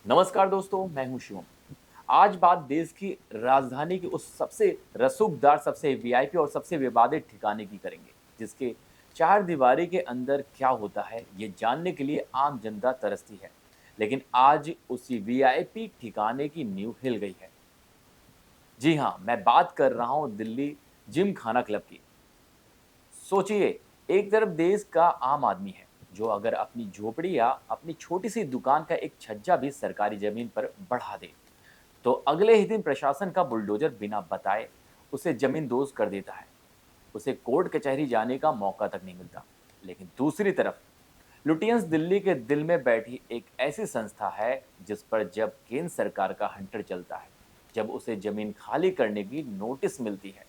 नमस्कार दोस्तों, मैं हूं शिवम। आज बात देश की राजधानी के उस सबसे रसूखदार, सबसे वीआईपी और सबसे विवादित ठिकाने की करेंगे, जिसके चार दीवारी के अंदर क्या होता है ये जानने के लिए आम जनता तरसती है। लेकिन आज उसी वीआईपी ठिकाने की नींव हिल गई है। जी हाँ, मैं बात कर रहा हूँ दिल्ली जिम खाना क्लब की। सोचिए, एक तरफ देश का आम आदमी है जो अगर अपनी झोपड़ी या अपनी छोटी सी दुकान का एक छज्जा भी सरकारी जमीन पर बढ़ा दे तो अगले ही दिन प्रशासन का बुलडोजर बिना बताए उसे जमीन दोज कर देता है। उसे कोर्ट कचहरी जाने का मौका तक नहीं मिलता। लेकिन दूसरी तरफ लुटियंस दिल्ली के दिल में बैठी एक ऐसी संस्था है जिस पर जब केंद्र सरकार का हंटर चलता है, जब उसे जमीन खाली करने की नोटिस मिलती है,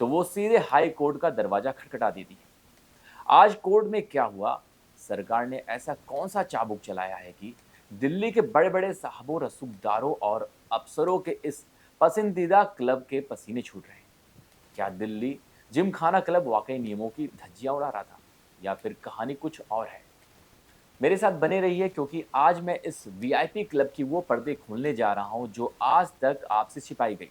तो वो सीधे हाई कोर्ट का दरवाजा खटखटा देती है। आज कोर्ट में क्या हुआ? सरकार ने ऐसा कौन सा चाबुक चलाया है कि दिल्ली के बड़े बड़े साहबों, रसूखदारों और अफसरों के इस पसंदीदा क्लब के पसीने छूट रहे हैं? क्या दिल्ली जिम खाना क्लब वाकई नियमों की धज्जियां उड़ा रहा था, या फिर कहानी कुछ और है? मेरे साथ बने रहिए, क्योंकि आज मैं इस वीआईपी क्लब की वो पर्दे खोलने जा रहा हूं जो आज तक आपसे छिपाई गई।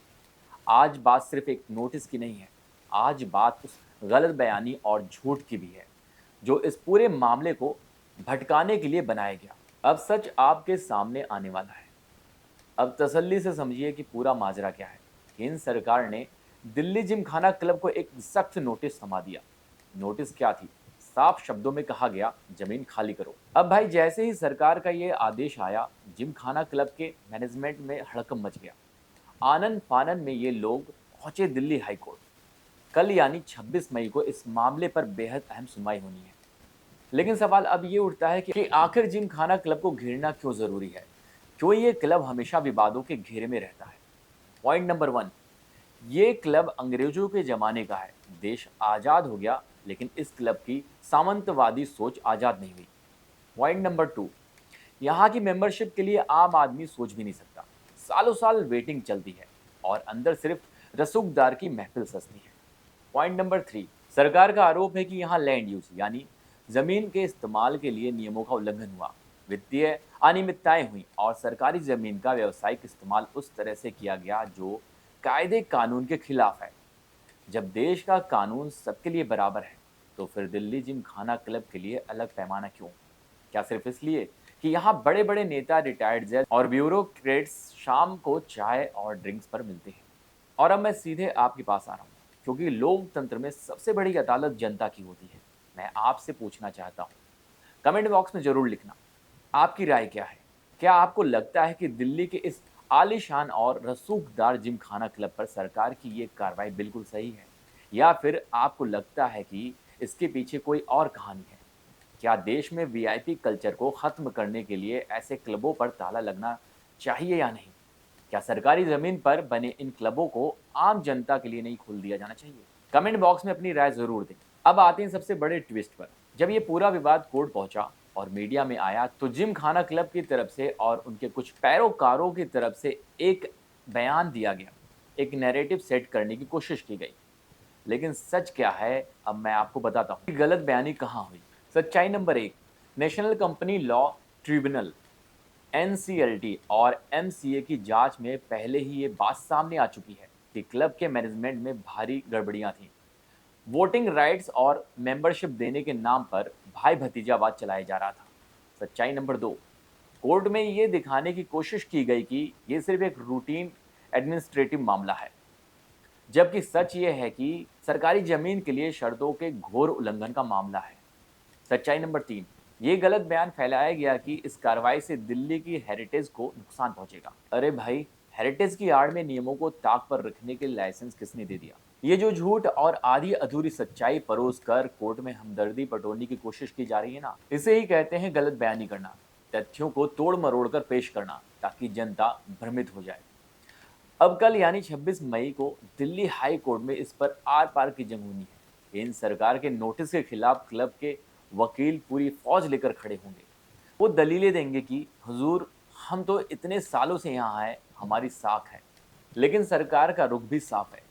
आज बात सिर्फ एक नोटिस की नहीं है, आज बात उस गलत बयानी और झूठ की भी है जो इस पूरे मामले को भटकाने के लिए बनाया गया। अब सच आपके सामने आने वाला है। अब तसल्ली से समझिए कि पूरा माजरा क्या है। केंद्र सरकार ने दिल्ली जिमखाना क्लब को एक सख्त नोटिस थमा दिया। नोटिस क्या थी? साफ शब्दों में कहा गया, जमीन खाली करो। अब भाई, जैसे ही सरकार का ये आदेश आया, जिमखाना क्लब के मैनेजमेंट में हड़कंप मच गया। आनन फानन में ये लोग पहुंचे दिल्ली हाई कोर्ट। कल यानी 26 मई को इस मामले पर बेहद अहम सुनवाई होनी है। लेकिन सवाल अब ये उठता है कि आखिर जिम खाना क्लब को घेरना क्यों जरूरी है? क्यों ये क्लब हमेशा विवादों के घेरे में रहता है? पॉइंट नंबर 1, ये क्लब अंग्रेजों के जमाने का है। देश आजाद हो गया, लेकिन इस क्लब की सामंतवादी सोच आजाद नहीं हुई। पॉइंट नंबर 2, यहाँ की मेंबरशिप के लिए आम आदमी सोच भी नहीं सकता। सालों साल वेटिंग चलती है और अंदर सिर्फ रसूखदार की महफिल सजती है। पॉइंट नंबर 3, सरकार का आरोप है कि यहाँ लैंड यूज यानी जमीन के इस्तेमाल के लिए नियमों का उल्लंघन हुआ, वित्तीय अनियमितताएं हुई और सरकारी जमीन का व्यावसायिक इस्तेमाल उस तरह से किया गया जो कायदे कानून के खिलाफ है। जब देश का कानून सबके लिए बराबर है, तो फिर दिल्ली जिम खाना क्लब के लिए अलग पैमाना क्यों? क्या सिर्फ इसलिए कि यहाँ बड़े बड़े नेता, रिटायर्ड जज और ब्यूरोक्रेट्स शाम को चाय और ड्रिंक्स पर मिलते हैं? और अब मैं सीधे आपके पास आ रहा हूँ, क्योंकि लोकतंत्र में सबसे बड़ी अदालत जनता की होती है। मैं आपसे पूछना चाहता हूँ, कमेंट बॉक्स में जरूर लिखना, आपकी राय क्या है? क्या आपको लगता है कि दिल्ली के इस आलीशान और रसूखदार जिम खाना क्लब पर सरकार की ये कार्रवाई बिल्कुल सही है, या फिर आपको लगता है कि इसके पीछे कोई और कहानी है? क्या देश में वीआईपी कल्चर को खत्म करने के लिए ऐसे क्लबों पर ताला लगना चाहिए या नहीं? क्या सरकारी जमीन पर बने इन क्लबों को आम जनता के लिए नहीं खोल दिया जाना चाहिए? कमेंट बॉक्स में अपनी राय जरूर दें। अब आते हैं सबसे बड़े ट्विस्ट पर। जब ये पूरा विवाद कोर्ट पहुंचा और मीडिया में आया, तो जिम खाना क्लब की तरफ से और उनके कुछ पैरोकारों की तरफ से एक बयान दिया गया, एक नैरेटिव सेट करने की कोशिश की गई। लेकिन सच क्या है, अब मैं आपको बताता हूँ। गलत बयानी कहाँ हुई। सच्चाई number 1, national company law tribunal NCLT और एमसीए की जांच में पहले ही ये बात सामने आ चुकी है कि क्लब के मैनेजमेंट में भारी गड़बड़ियां थीं। वोटिंग राइट्स और मेंबरशिप देने के नाम पर भाई भतीजावाद चलाया जा रहा था। सच्चाई नंबर 2, कोर्ट में ये दिखाने की कोशिश की गई कि ये सिर्फ एक रूटीन एडमिनिस्ट्रेटिव मामला है, जबकि सच ये है कि सरकारी जमीन के लिए शर्तों के घोर उल्लंघन का मामला है। सच्चाई नंबर 3, ये गलत बयान फैलाया गया कि इस कार्रवाई से दिल्ली की हेरिटेज को नुकसान पहुंचेगा। अरे भाई, हेरिटेज की आड़ में नियमों को ताक पर रखने के लाइसेंस किसने दे दिया? ये जो झूठ और आधी अधूरी सच्चाई परोस कर कोर्ट में हमदर्दी बटोरने की कोशिश की जा रही है ना, इसे ही कहते हैं गलत बयानी करना। तथ्यों को तोड़ मरोड़ कर पेश करना ताकि जनता भ्रमित हो जाए। अब कल यानी 26 मई को दिल्ली हाई कोर्ट में इस पर आर पार की जंग होनी है। केंद्र सरकार के नोटिस के खिलाफ क्लब के वकील पूरी फौज लेकर खड़े होंगे। वो दलीलें देंगे कि हुजूर, हम तो इतने सालों से यहाँ हैं, हमारी साख है। लेकिन सरकार का रुख भी साफ है।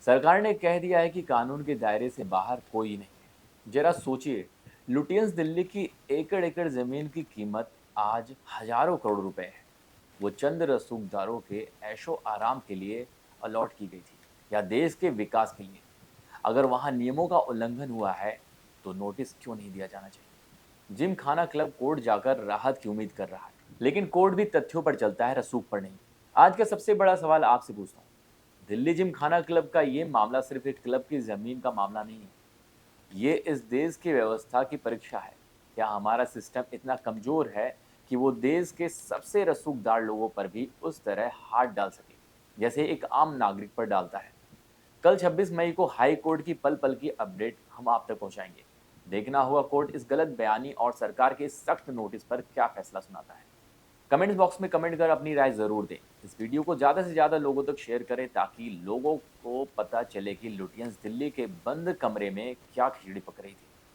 सरकार ने कह दिया है कि कानून के दायरे से बाहर कोई नहीं है। जरा सोचिए, लुटियंस दिल्ली की एकड़ एकड़ जमीन की कीमत आज हजारों करोड़ रुपए है। वो चंद रसूखदारों के ऐशो आराम के लिए अलॉट की गई थी या देश के विकास के लिए? अगर वहां नियमों का उल्लंघन हुआ है तो नोटिस क्यों नहीं दिया जाना चाहिए? जिम खाना क्लब कोर्ट जाकर राहत की उम्मीद कर रहा है, लेकिन कोर्ट भी तथ्यों पर चलता है, रसूख पर नहीं। आज का सबसे बड़ा सवाल आपसे पूछता हूँ, दिल्ली जिम खाना क्लब का ये मामला सिर्फ एक क्लब की जमीन का मामला नहीं है, ये इस देश की व्यवस्था की परीक्षा है। क्या हमारा सिस्टम इतना कमजोर है कि वो देश के सबसे रसूखदार लोगों पर भी उस तरह हाथ डाल सके जैसे एक आम नागरिक पर डालता है? कल 26 मई को हाई कोर्ट की पल पल की अपडेट हम आप तक पहुंचाएंगे। देखना होगा कोर्ट इस गलत बयानी और सरकार के इस सख्त नोटिस पर क्या फैसला सुनाता है। कमेंट बॉक्स में कमेंट कर अपनी राय जरूर दें। इस वीडियो को ज़्यादा से ज़्यादा लोगों तक शेयर करें ताकि लोगों को पता चले कि लुटियंस दिल्ली के बंद कमरे में क्या खिचड़ी पक रही थी।